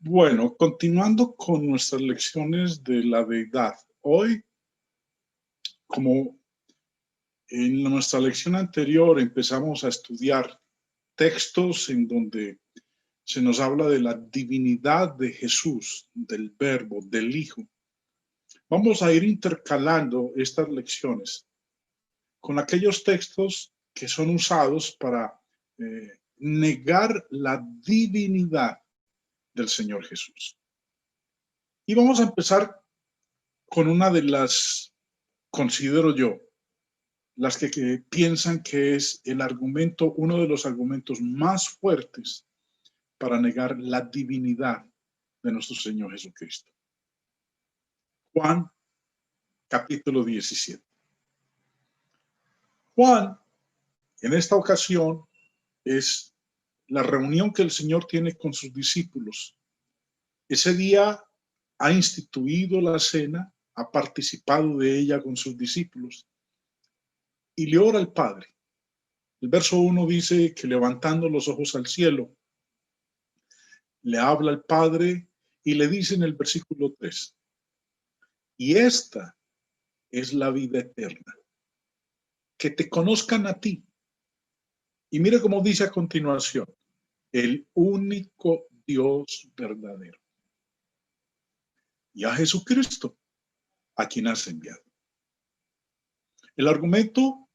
Bueno, continuando con nuestras lecciones de la deidad. Hoy, como en nuestra lección anterior empezamos a estudiar textos en donde se nos habla de la divinidad de Jesús, del Verbo, del Hijo. Vamos a ir intercalando estas lecciones con aquellos textos que son usados para negar la divinidad del Señor Jesús. Y vamos a empezar con una de las, considero yo, las que piensan que es el argumento, uno de los argumentos más fuertes para negar la divinidad de nuestro Señor Jesucristo. Juan, capítulo 17. Juan, en esta ocasión, es la reunión que el Señor tiene con sus discípulos. Ese día ha instituido la cena, ha participado de ella con sus discípulos y le ora al Padre. El verso 1 dice que levantando los ojos al cielo, le habla al Padre y le dice en el versículo 3, y esta es la vida eterna, que te conozcan a ti. Y mire cómo dice a continuación, el único Dios verdadero, y a Jesucristo, a quien has enviado. El argumento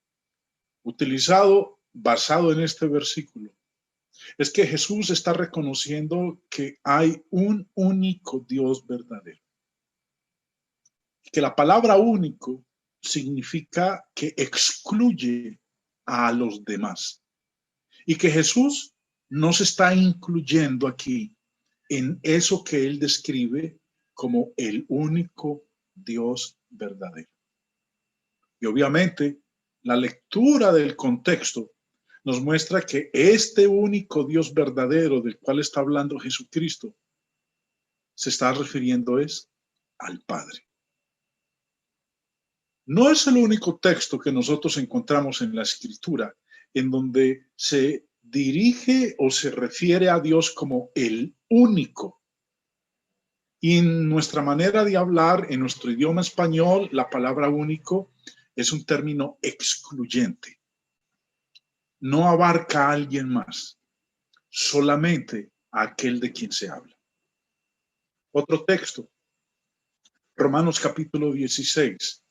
utilizado, basado en este versículo, es que Jesús está reconociendo que hay un único Dios verdadero. Que la palabra único significa que excluye a los demás. Y que Jesús no se está incluyendo aquí en eso que él describe como el único Dios verdadero. Y obviamente la lectura del contexto nos muestra que este único Dios verdadero del cual está hablando Jesucristo se está refiriendo es al Padre. No es el único texto que nosotros encontramos en la Escritura en donde se dirige o se refiere a Dios como el único. Y en nuestra manera de hablar, en nuestro idioma español, la palabra único es un término excluyente. No abarca a alguien más, solamente a aquel de quien se habla. Otro texto, Romanos capítulo 16,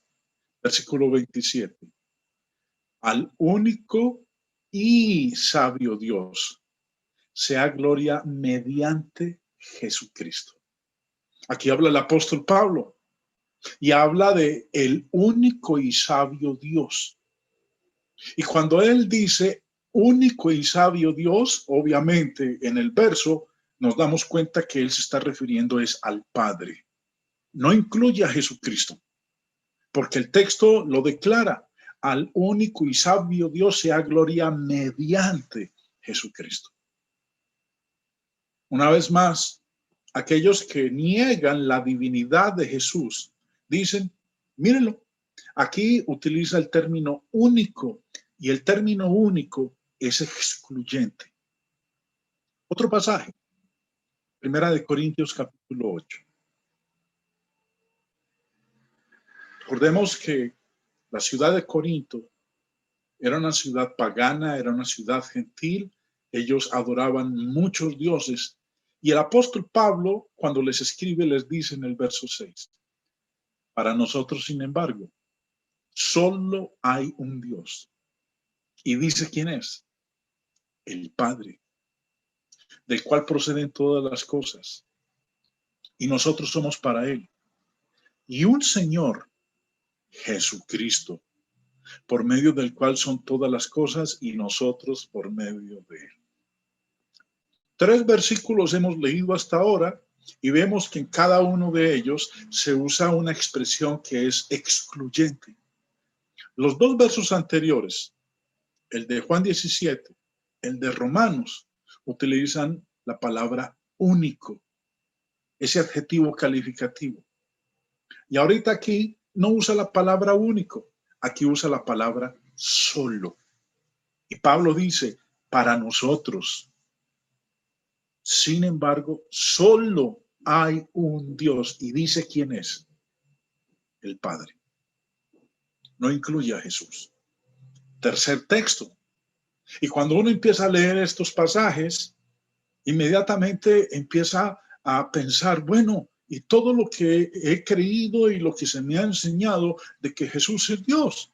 versículo 27. Al único y sabio Dios sea gloria mediante Jesucristo. Aquí habla el apóstol Pablo y habla de el único y sabio Dios. Y cuando él dice único y sabio Dios, obviamente en el verso nos damos cuenta que él se está refiriendo es al Padre. No incluye a Jesucristo, porque el texto lo declara. Al único y sabio Dios sea gloria mediante Jesucristo. Una vez más, aquellos que niegan la divinidad de Jesús dicen, mírenlo, aquí utiliza el término único y el término único es excluyente. Otro pasaje, Primera de Corintios capítulo 8. Recordemos que la ciudad de Corinto era una ciudad pagana, era una ciudad gentil, ellos adoraban muchos dioses. Y el apóstol Pablo, cuando les escribe, les dice en el verso 6, para nosotros, sin embargo, solo hay un Dios. Y dice quién es, el Padre, del cual proceden todas las cosas. Y nosotros somos para Él. Y un Señor, Jesucristo, por medio del cual son todas las cosas y nosotros por medio de Él. 3 versículos hemos leído hasta ahora y vemos que en cada uno de ellos se usa una expresión que es excluyente. Los 2 versos anteriores, el de Juan 17, el de Romanos, utilizan la palabra único, ese adjetivo calificativo. Y ahorita aquí no usa la palabra único, aquí usa la palabra solo. Y Pablo dice, para nosotros, Sin embargo, solo hay un Dios y dice quién es: el Padre. No incluye a Jesús. Tercer texto. Y cuando uno empieza a leer estos pasajes, inmediatamente empieza a pensar, bueno, y todo lo que he creído y lo que se me ha enseñado de que Jesús es Dios.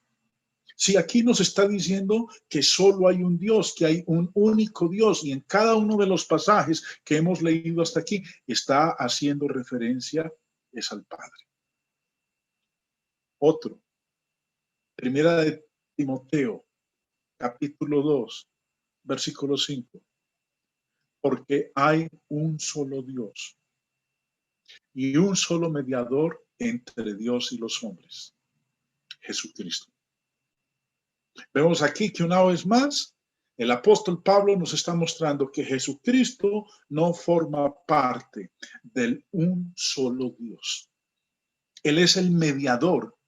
Si aquí nos está diciendo que solo hay un Dios, que hay un único Dios, y en cada uno de los pasajes que hemos leído hasta aquí está haciendo referencia es al Padre. Otro, primera de Timoteo, capítulo 2, versículo 5. Porque hay un solo Dios y un solo mediador entre Dios y los hombres, Jesucristo. Vemos aquí que una vez más el apóstol Pablo nos está mostrando que Jesucristo no forma parte del un solo Dios. Él es el mediador.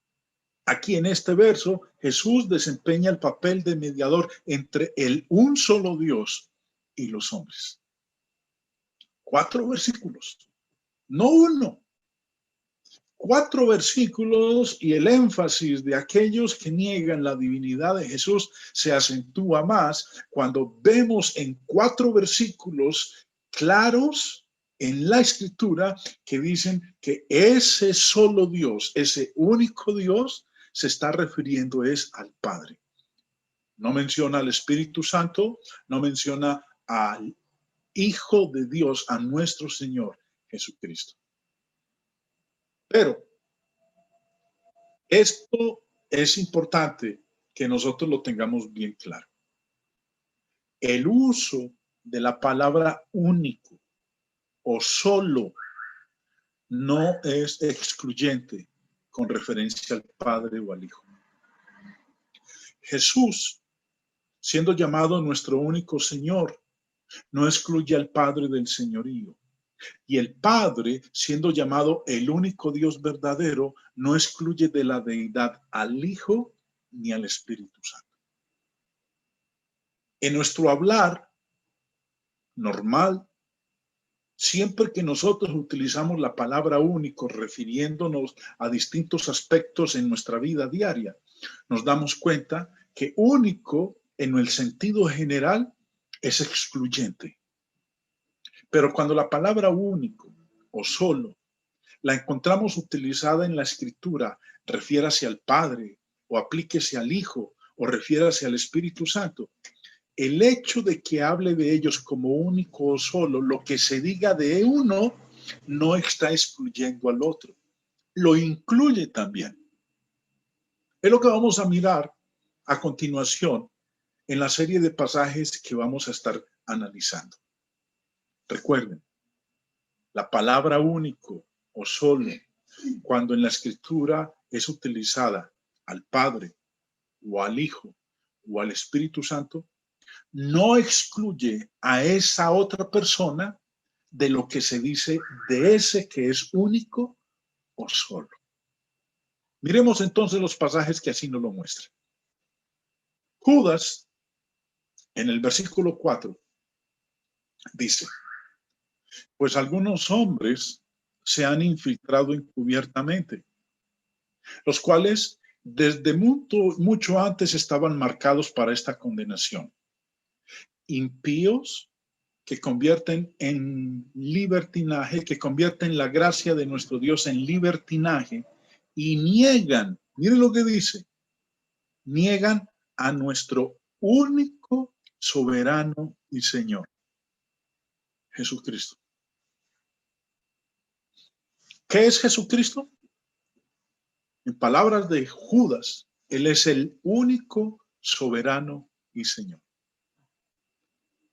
Aquí en este verso, Jesús desempeña el papel de mediador entre el un solo Dios y los hombres. 4 versículos, no uno. 4 versículos y el énfasis de aquellos que niegan la divinidad de Jesús se acentúa más cuando vemos en 4 versículos claros en la Escritura que dicen que ese solo Dios, ese único Dios, se está refiriendo es al Padre. No menciona al Espíritu Santo, no menciona al Hijo de Dios, a nuestro Señor Jesucristo. Pero esto es importante que nosotros lo tengamos bien claro. El uso de la palabra único o solo no es excluyente con referencia al Padre o al Hijo. Jesús, siendo llamado nuestro único Señor, no excluye al Padre del señorío. Y el Padre, siendo llamado el único Dios verdadero, no excluye de la deidad al Hijo ni al Espíritu Santo. En nuestro hablar normal, siempre que nosotros utilizamos la palabra único refiriéndonos a distintos aspectos en nuestra vida diaria, nos damos cuenta que único en el sentido general es excluyente. Pero cuando la palabra único o solo la encontramos utilizada en la Escritura, refiérase al Padre o aplíquese al Hijo o refiérase al Espíritu Santo, el hecho de que hable de ellos como único o solo, lo que se diga de uno, no está excluyendo al otro, lo incluye también. Es lo que vamos a mirar a continuación en la serie de pasajes que vamos a estar analizando. Recuerden, la palabra único o solo, cuando en la Escritura es utilizada al Padre o al Hijo o al Espíritu Santo, no excluye a esa otra persona de lo que se dice de ese que es único o solo. Miremos entonces los pasajes que así nos lo muestran. Judas, en el versículo 4, dice: pues algunos hombres se han infiltrado encubiertamente, los cuales desde mucho antes estaban marcados para esta condenación. Impíos que convierten en libertinaje, que convierten la gracia de nuestro Dios en libertinaje y niegan, miren lo que dice, niegan a nuestro único soberano y Señor, Jesucristo. ¿Qué es Jesucristo? En palabras de Judas, Él es el único soberano y Señor.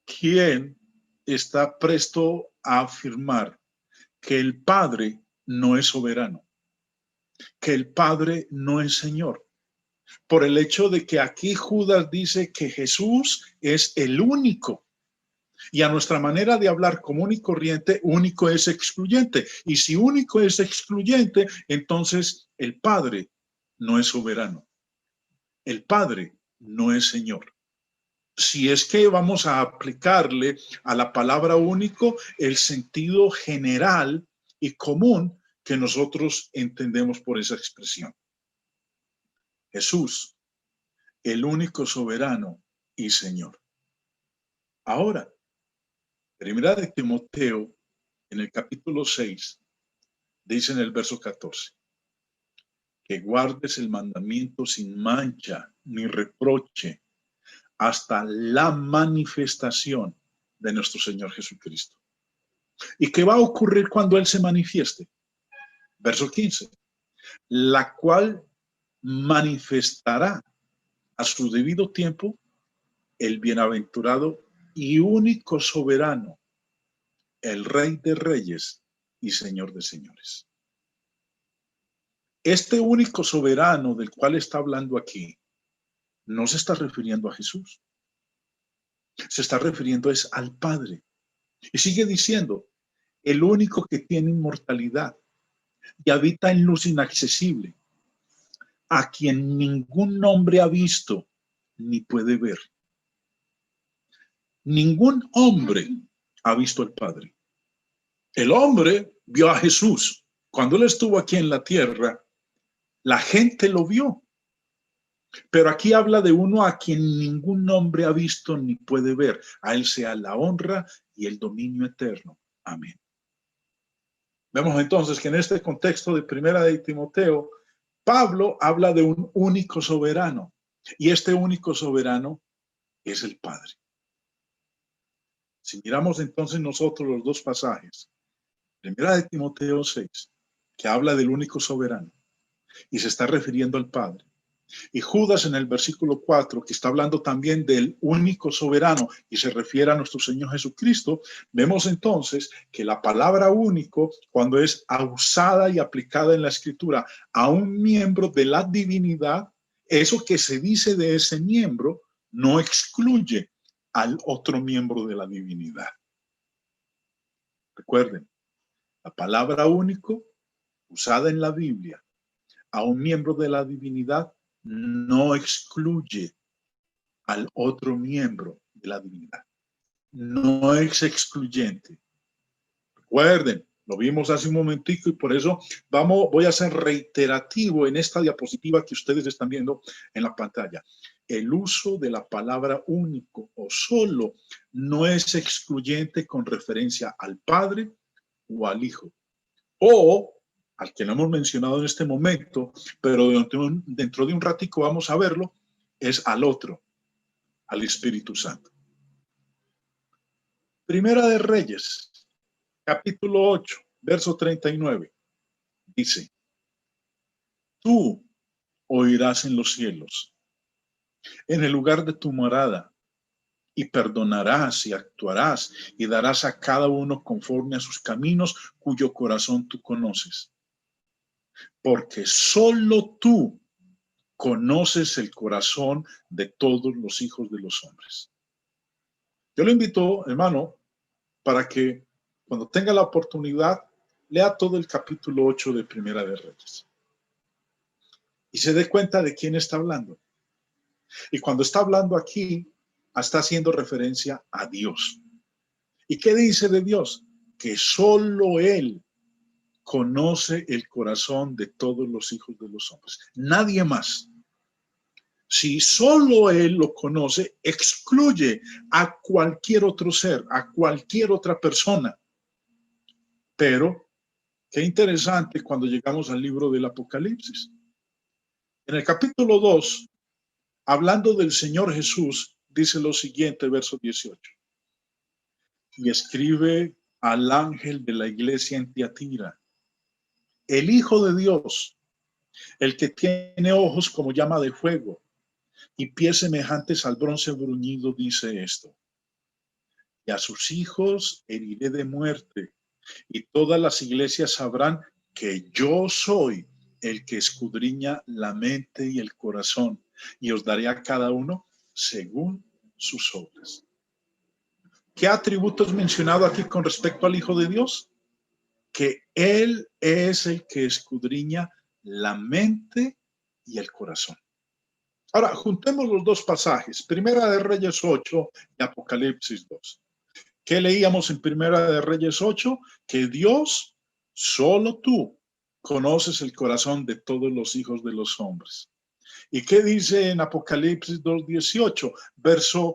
¿Quién está presto a afirmar que el Padre no es soberano, que el Padre no es Señor? Por el hecho de que aquí Judas dice que Jesús es el único. Y a nuestra manera de hablar común y corriente, único es excluyente. Y si único es excluyente, entonces el Padre no es soberano. El Padre no es Señor. si es que vamos a aplicarle a la palabra único el sentido general y común que nosotros entendemos por esa expresión. Jesús, el único soberano y Señor. Ahora, primera de Timoteo, en el capítulo 6, dice en el verso 14, que guardes el mandamiento sin mancha ni reproche hasta la manifestación de nuestro Señor Jesucristo. ¿Y qué va a ocurrir cuando Él se manifieste? Verso 15, la cual manifestará a su debido tiempo el bienaventurado y único soberano, el Rey de Reyes y Señor de Señores. Este único soberano del cual está hablando aquí no se está refiriendo a Jesús. Se está refiriendo es al Padre. Y sigue diciendo, el único que tiene inmortalidad y habita en luz inaccesible, a quien ningún hombre ha visto ni puede ver. Ningún hombre ha visto al Padre. El hombre vio a Jesús. Cuando Él estuvo aquí en la tierra, la gente lo vio. Pero aquí habla de uno a quien ningún hombre ha visto ni puede ver. A Él sea la honra y el dominio eterno. Amén. Vemos entonces que en este contexto de primera de Timoteo, Pablo habla de un único soberano. Y este único soberano es el Padre. Si miramos entonces nosotros los dos pasajes, primera de Timoteo 6, que habla del único soberano y se está refiriendo al Padre, y Judas en el versículo 4, que está hablando también del único soberano y se refiere a nuestro Señor Jesucristo, vemos entonces que la palabra único, cuando es usada y aplicada en la Escritura a un miembro de la divinidad, eso que se dice de ese miembro no excluye al otro miembro de la divinidad. Recuerden, la palabra único usada en la Biblia a un miembro de la divinidad no excluye al otro miembro de la divinidad. No es excluyente. Recuerden, lo vimos hace un momentico y por eso voy a ser reiterativo en esta diapositiva que ustedes están viendo en la pantalla. El uso de la palabra único o solo no es excluyente con referencia al Padre o al Hijo, o al que no hemos mencionado en este momento, pero dentro de un ratico vamos a verlo, es al otro, al Espíritu Santo. Primera de Reyes, capítulo 8, verso 39, dice, tú oirás en los cielos, en el lugar de tu morada, y perdonarás y actuarás y darás a cada uno conforme a sus caminos, cuyo corazón tú conoces. Porque solo tú conoces el corazón de todos los hijos de los hombres. Yo lo invito, hermano, para que cuando tenga la oportunidad, lea todo el capítulo 8 de Primera de Reyes y se dé cuenta de quién está hablando. Y cuando está hablando aquí, está haciendo referencia a Dios. ¿Y qué dice de Dios? Que solo Él conoce el corazón de todos los hijos de los hombres. Nadie más. Si solo Él lo conoce, excluye a cualquier otro ser, a cualquier otra persona. Pero, qué interesante cuando llegamos al libro del Apocalipsis. En el capítulo 2, hablando del Señor Jesús, dice lo siguiente, verso 18. Y escribe al ángel de la iglesia en Tiatira, el Hijo de Dios, el que tiene ojos como llama de fuego y pies semejantes al bronce bruñido, dice esto. Y a sus hijos heriré de muerte, y todas las iglesias sabrán que yo soy el que escudriña la mente y el corazón, y os daré a cada uno según sus obras. ¿Qué atributos mencionado aquí con respecto al Hijo de Dios? Que Él es el que escudriña la mente y el corazón. Ahora, juntemos los dos pasajes, Primera de Reyes 8 y Apocalipsis 2. ¿Qué leíamos en Primera de Reyes 8? Que Dios, solo tú, conoces el corazón de todos los hijos de los hombres. ¿Y qué dice en Apocalipsis 2:18? Verso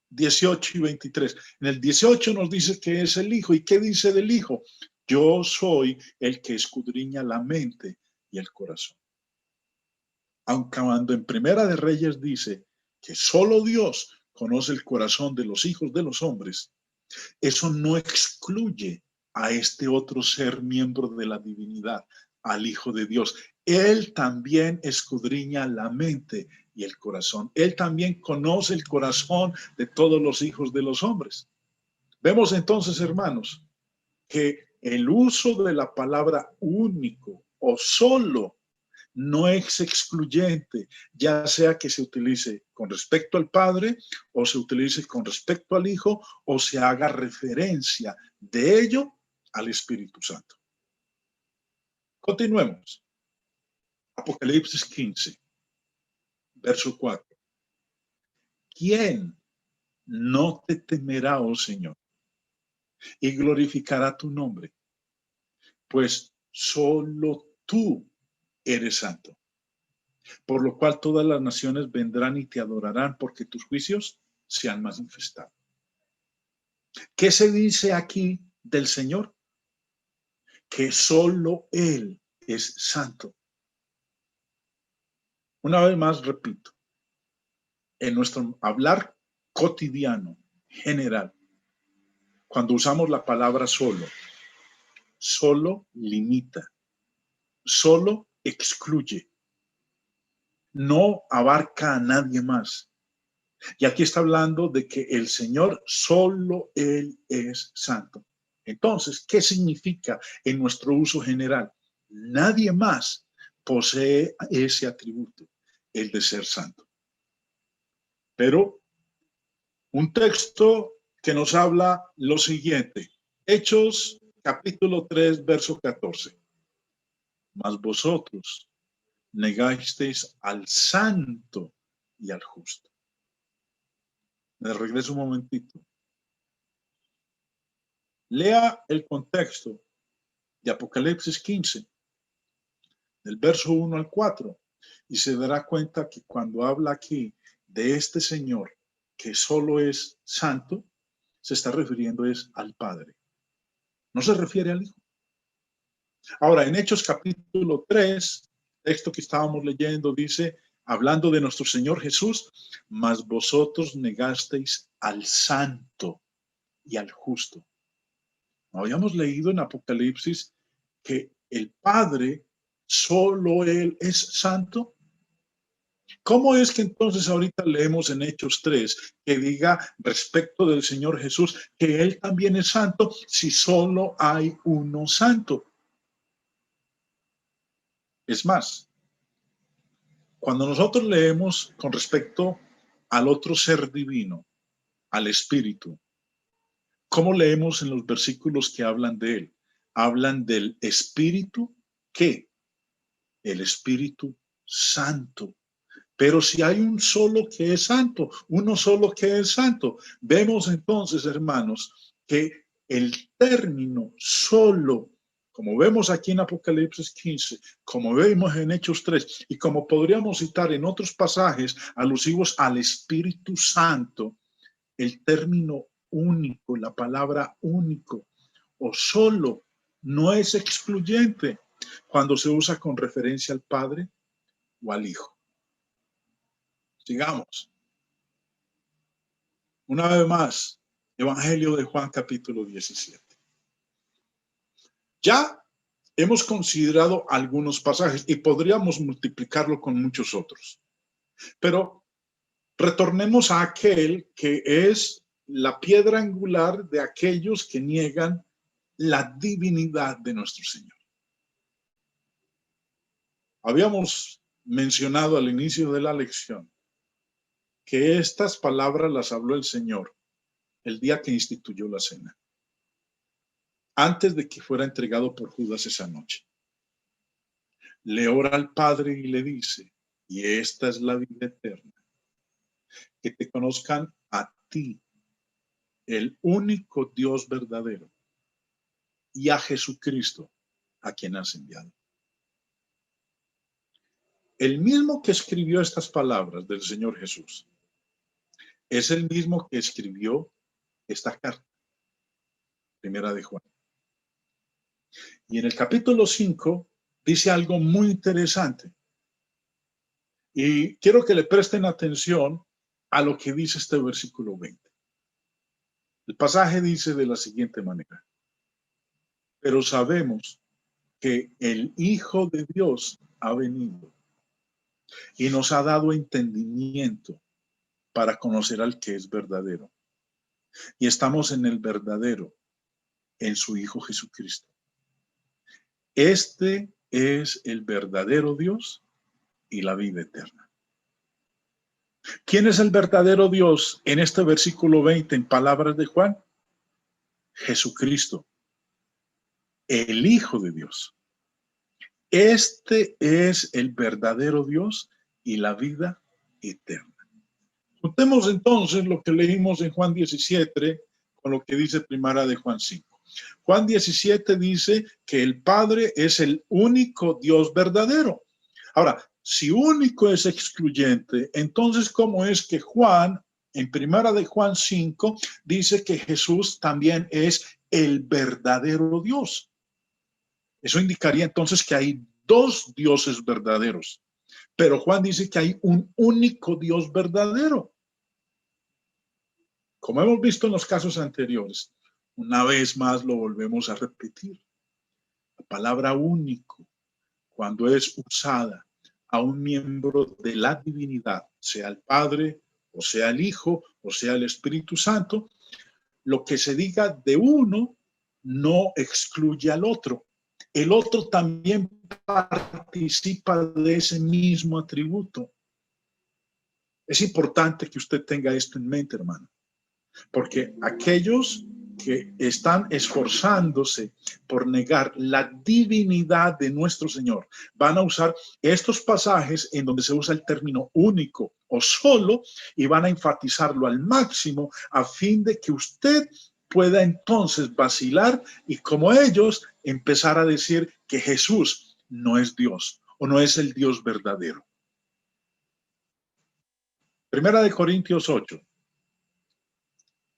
18 y 23. En el 18 nos dice que es el Hijo. ¿Y qué dice del Hijo? Yo soy el que escudriña la mente y el corazón. Aunque cuando en Primera de Reyes dice que solo Dios conoce el corazón de los hijos de los hombres, eso no excluye a este otro ser miembro de la divinidad, al Hijo de Dios. Él también escudriña la mente y el corazón. Él también conoce el corazón de todos los hijos de los hombres. Vemos entonces, hermanos, que el uso de la palabra único o solo no es excluyente, ya sea que se utilice con respecto al Padre o se utilice con respecto al Hijo o se haga referencia de ello al Espíritu Santo. Continuemos. Apocalipsis 15, verso 4. ¿Quién no te temerá, oh Señor, y glorificará tu nombre? Pues solo tú eres santo. Por lo cual todas las naciones vendrán y te adorarán, porque tus juicios se han manifestado. ¿Qué se dice aquí del Señor? Que solo Él es santo. Una vez más repito, en nuestro hablar cotidiano, general, cuando usamos la palabra solo limita, solo excluye, no abarca a nadie más. Y aquí está hablando de que el Señor, solo Él es santo. Entonces, ¿qué significa en nuestro uso general? Nadie más posee ese atributo, el de ser santo. Pero un texto que nos habla lo siguiente, Hechos capítulo 3, verso 14. Mas vosotros negasteis al santo y al justo. Me regreso un momentito. Lea el contexto de Apocalipsis 15, del verso 1 al 4, y se dará cuenta que cuando habla aquí de este Señor que solo es santo, se está refiriendo es al Padre. No se refiere al Hijo. Ahora, en Hechos capítulo 3, texto que estábamos leyendo, dice, hablando de nuestro Señor Jesús, mas vosotros negasteis al santo y al justo. Habíamos leído en Apocalipsis que el Padre, solo Él es santo. ¿Cómo es que entonces ahorita leemos en Hechos 3 que diga respecto del Señor Jesús que Él también es santo si solo hay uno santo? Es más, cuando nosotros leemos con respecto al otro ser divino, al Espíritu, ¿cómo leemos en los versículos que hablan de Él? Hablan del Espíritu, ¿qué? El Espíritu Santo. Pero si hay un solo que es santo, uno solo que es santo, vemos entonces, hermanos, que el término solo, como vemos aquí en Apocalipsis 15, como vemos en Hechos 3 y como podríamos citar en otros pasajes alusivos al Espíritu Santo, el término único, la palabra único o solo no es excluyente cuando se usa con referencia al Padre o al Hijo. Sigamos. Una vez más, Evangelio de Juan capítulo 17. Ya hemos considerado algunos pasajes y podríamos multiplicarlo con muchos otros. Pero retornemos a aquel que es la piedra angular de aquellos que niegan la divinidad de nuestro Señor. Habíamos mencionado al inicio de la lección que estas palabras las habló el Señor el día que instituyó la cena, antes de que fuera entregado por Judas esa noche. Le ora al Padre y le dice, Y esta es la vida eterna, que te conozcan a ti, el único Dios verdadero, y a Jesucristo, a quien has enviado. El mismo que escribió estas palabras del Señor Jesús es el mismo que escribió esta carta, primera de Juan. Y en el capítulo 5 dice algo muy interesante. Y quiero que le presten atención a lo que dice este versículo 20. El pasaje dice de la siguiente manera: pero sabemos que el Hijo de Dios ha venido y nos ha dado entendimiento para conocer al que es verdadero. Y estamos en el verdadero, en su Hijo Jesucristo. Este es el verdadero Dios y la vida eterna. ¿Quién es el verdadero Dios en este versículo 20 en palabras de Juan? Jesucristo, el Hijo de Dios. Este es el verdadero Dios y la vida eterna. Juntemos entonces lo que leímos en Juan 17 con lo que dice primera de Juan 5. Juan 17 dice que el Padre es el único Dios verdadero. Ahora, si único es excluyente, entonces ¿cómo es que Juan, en primera de Juan 5, dice que Jesús también es el verdadero Dios? Eso indicaría entonces que hay dos dioses verdaderos, pero Juan dice que hay un único Dios verdadero. Como hemos visto en los casos anteriores, una vez más lo volvemos a repetir. La palabra único, cuando es usada a un miembro de la divinidad, sea el Padre, o sea el Hijo, o sea el Espíritu Santo, lo que se diga de uno no excluye al otro. El otro también participa de ese mismo atributo. Es importante que usted tenga esto en mente, hermano, porque aquellos que están esforzándose por negar la divinidad de nuestro Señor van a usar estos pasajes en donde se usa el término único o solo y van a enfatizarlo al máximo a fin de que usted pueda entonces vacilar y como ellos empezar a decir que Jesús no es Dios o no es el Dios verdadero. Primera de Corintios 8.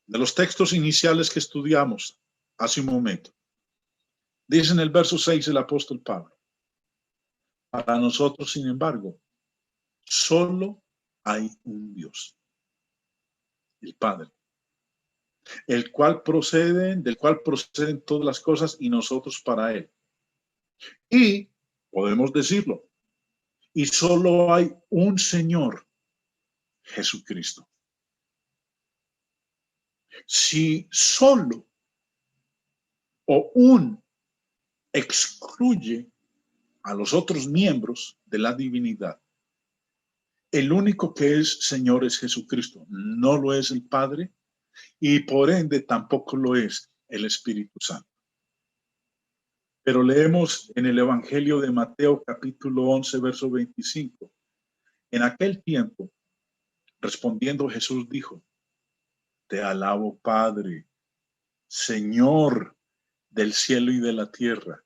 De los textos iniciales que estudiamos hace un momento. Dice en el verso 6 el apóstol Pablo: para nosotros, sin embargo, solo hay un Dios, el Padre, del cual proceden todas las cosas y nosotros para él. Y podemos decirlo, y solo hay un Señor, Jesucristo. Si solo o un excluye a los otros miembros de la divinidad, el único que es Señor es Jesucristo. No lo es el Padre y por ende tampoco lo es el Espíritu Santo. Pero leemos en el Evangelio de Mateo capítulo 11, verso 25. En aquel tiempo, respondiendo Jesús dijo: te alabo, Padre, Señor del cielo y de la tierra,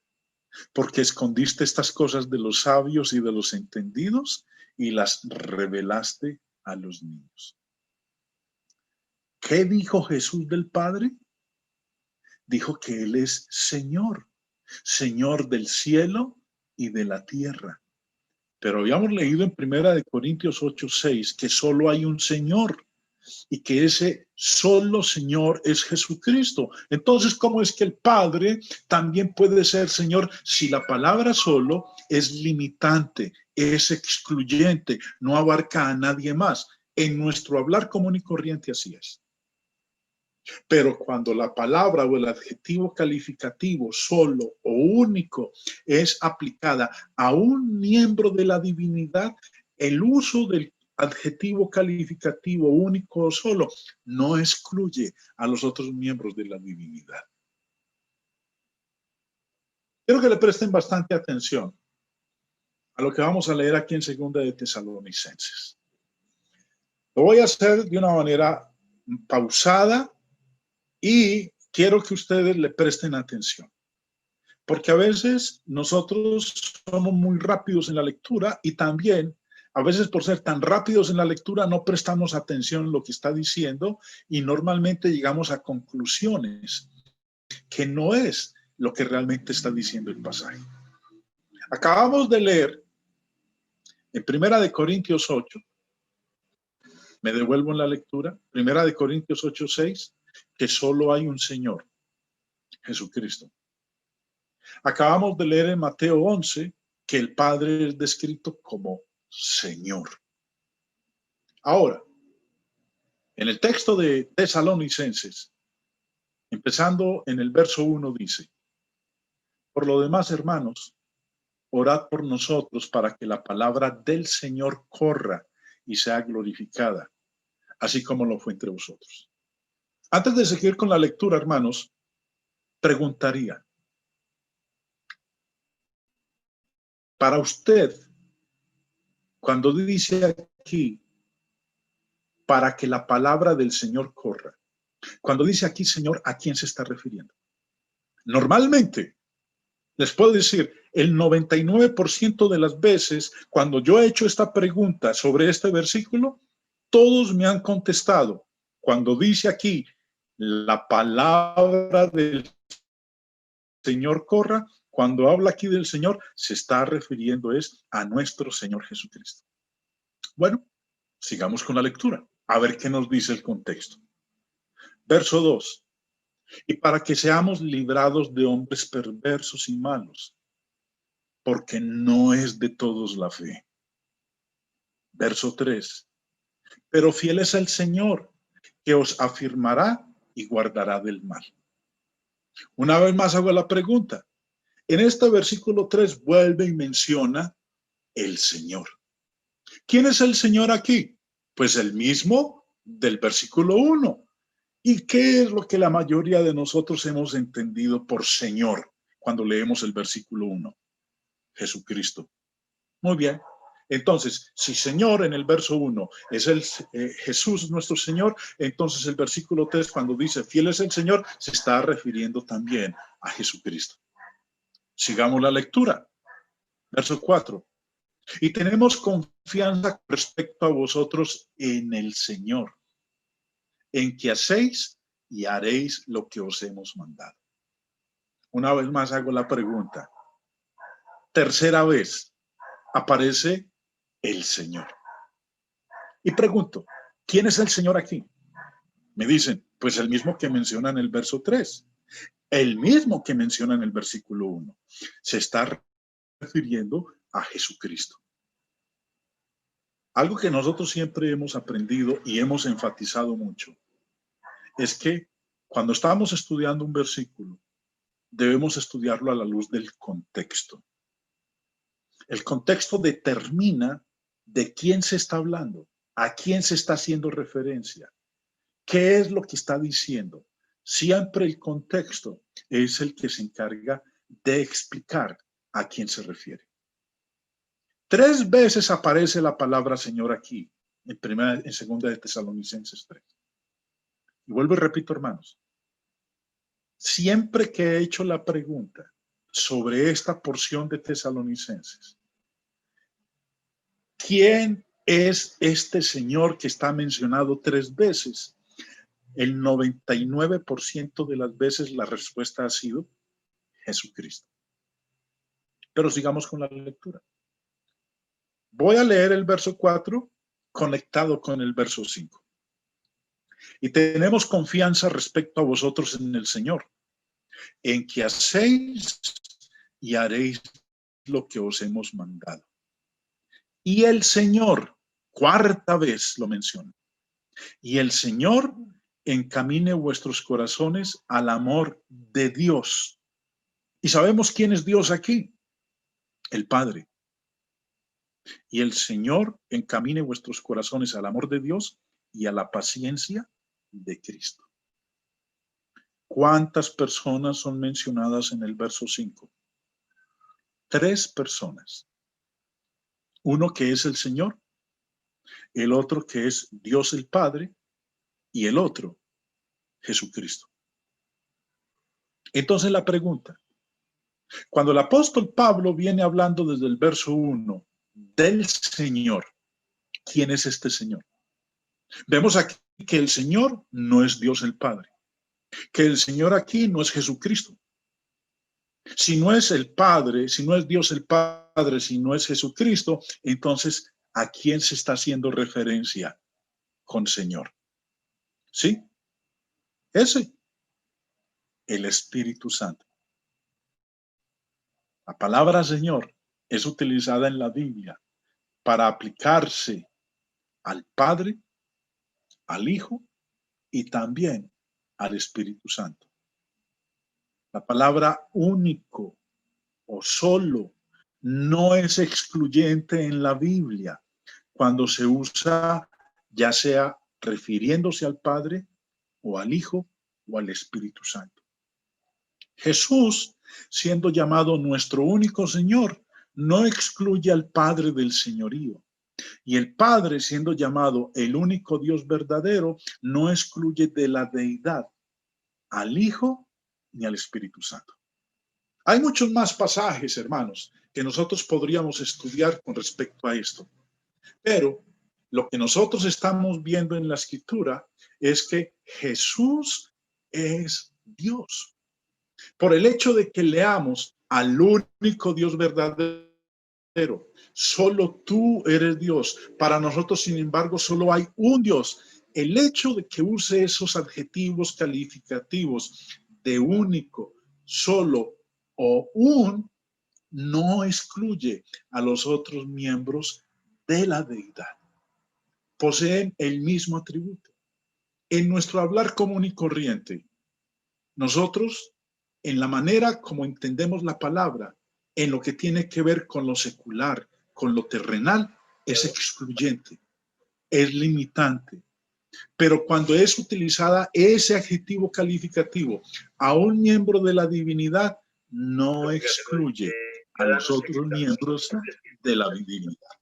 porque escondiste estas cosas de los sabios y de los entendidos y las revelaste a los niños. ¿Qué dijo Jesús del Padre? Dijo que Él es Señor, Señor del cielo y de la tierra. Pero habíamos leído en primera de Corintios 8:6 que solo hay un Señor y que ese solo Señor es Jesucristo. Entonces, ¿cómo es que el Padre también puede ser Señor si la palabra solo es limitante, es excluyente, no abarca a nadie más? En nuestro hablar común y corriente así es. Pero cuando la palabra o el adjetivo calificativo solo o único es aplicada a un miembro de la divinidad, el uso del adjetivo calificativo único o solo no excluye a los otros miembros de la divinidad. Quiero que le presten bastante atención a lo que vamos a leer aquí en Segunda de Tesalonicenses. Lo voy a hacer de una manera pausada y quiero que ustedes le presten atención, porque a veces nosotros somos muy rápidos en la lectura y también a veces por ser tan rápidos en la lectura no prestamos atención en lo que está diciendo y normalmente llegamos a conclusiones que no es lo que realmente está diciendo el pasaje. Acabamos de leer en Primera de Corintios 8, me devuelvo en la lectura, Primera de Corintios 8:6, que solo hay un Señor, Jesucristo. Acabamos de leer en Mateo 11 que el Padre es descrito como Señor. Ahora, en el texto de Tesalonicenses, empezando en el verso 1, dice: por lo demás, hermanos, orad por nosotros para que la palabra del Señor corra y sea glorificada, así como lo fue entre vosotros. Antes de seguir con la lectura, hermanos, preguntaría, para usted, cuando dice aquí, para que la palabra del Señor corra, cuando dice aquí Señor, ¿a quién se está refiriendo? Normalmente, les puedo decir, el 99% de las veces, cuando yo he hecho esta pregunta sobre este versículo, todos me han contestado, cuando dice aquí, la palabra del Señor corra, cuando habla aquí del Señor, se está refiriendo es a nuestro Señor Jesucristo. Bueno, sigamos con la lectura, a ver qué nos dice el contexto. Verso 2. Y para que seamos librados de hombres perversos y malos, porque no es de todos la fe. Verso 3. Pero fiel es el Señor, que os afirmará y guardará del mal. Una vez más hago la pregunta. En este versículo 3 vuelve y menciona el Señor. ¿Quién es el Señor aquí? Pues el mismo del versículo 1. ¿Y qué es lo que la mayoría de nosotros hemos entendido por Señor cuando leemos el versículo 1? Jesucristo. Muy bien. Entonces, si Señor en el verso 1 es el Jesús nuestro Señor, entonces el versículo 3 cuando dice fiel es el Señor, se está refiriendo también a Jesucristo. Sigamos la lectura. Verso 4. Y tenemos confianza respecto a vosotros en el Señor, en que hacéis y haréis lo que os hemos mandado. Una vez más hago la pregunta. Tercera vez aparece el Señor. Y pregunto, ¿quién es el Señor aquí? Me dicen, pues el mismo que menciona en el verso 3, el mismo que menciona en el versículo 1. Se está refiriendo a Jesucristo. Algo que nosotros siempre hemos aprendido y hemos enfatizado mucho es que cuando estamos estudiando un versículo, debemos estudiarlo a la luz del contexto. El contexto determina de quién se está hablando, a quién se está haciendo referencia, qué es lo que está diciendo. Siempre el contexto es el que se encarga de explicar a quién se refiere. 3 veces aparece la palabra Señor aquí, en segunda de Tesalonicenses 3. Y vuelvo y repito, hermanos, siempre que he hecho la pregunta sobre esta porción de Tesalonicenses, ¿quién es este Señor que está mencionado 3 veces? El 99% de las veces la respuesta ha sido Jesucristo. Pero sigamos con la lectura. Voy a leer el verso 4 conectado con el verso 5. Y tenemos confianza respecto a vosotros en el Señor, en que hacéis y haréis lo que os hemos mandado. Y el Señor, 4ª vez lo menciona, y el Señor encamine vuestros corazones al amor de Dios. Y sabemos quién es Dios aquí, el Padre. Y el Señor encamine vuestros corazones al amor de Dios y a la paciencia de Cristo. ¿Cuántas personas son mencionadas en el verso 5? 3 personas. Uno que es el Señor, el otro que es Dios el Padre y el otro, Jesucristo. Entonces la pregunta, cuando el apóstol Pablo viene hablando desde el verso 1 del Señor, ¿quién es este Señor? Vemos aquí que el Señor no es Dios el Padre, que el Señor aquí no es Jesucristo. Si no es el Padre, si no es Dios el Padre, si no es Jesucristo, entonces, ¿a quién se está haciendo referencia con Señor? ¿Sí? Ese, el Espíritu Santo. La palabra Señor es utilizada en la Biblia para aplicarse al Padre, al Hijo y también al Espíritu Santo. La palabra único o solo no es excluyente en la Biblia cuando se usa ya sea refiriéndose al Padre o al Hijo o al Espíritu Santo. Jesús, siendo llamado nuestro único Señor, no excluye al Padre del señorío. Y el Padre, siendo llamado el único Dios verdadero, no excluye de la deidad al Hijo ni al Espíritu Santo. Hay muchos más pasajes, hermanos, que nosotros podríamos estudiar con respecto a esto. Pero lo que nosotros estamos viendo en la Escritura es que Jesús es Dios. Por el hecho de que leamos al único Dios verdadero, solo tú eres Dios. Para nosotros, sin embargo, solo hay un Dios. El hecho de que use esos adjetivos calificativos de único, solo o un, no excluye a los otros miembros de la deidad. Poseen el mismo atributo. En nuestro hablar común y corriente, nosotros, en la manera como entendemos la palabra, en lo que tiene que ver con lo secular, con lo terrenal, es excluyente, es limitante. Pero cuando es utilizada ese adjetivo calificativo a un miembro de la divinidad, no excluye a los otros miembros de la divinidad.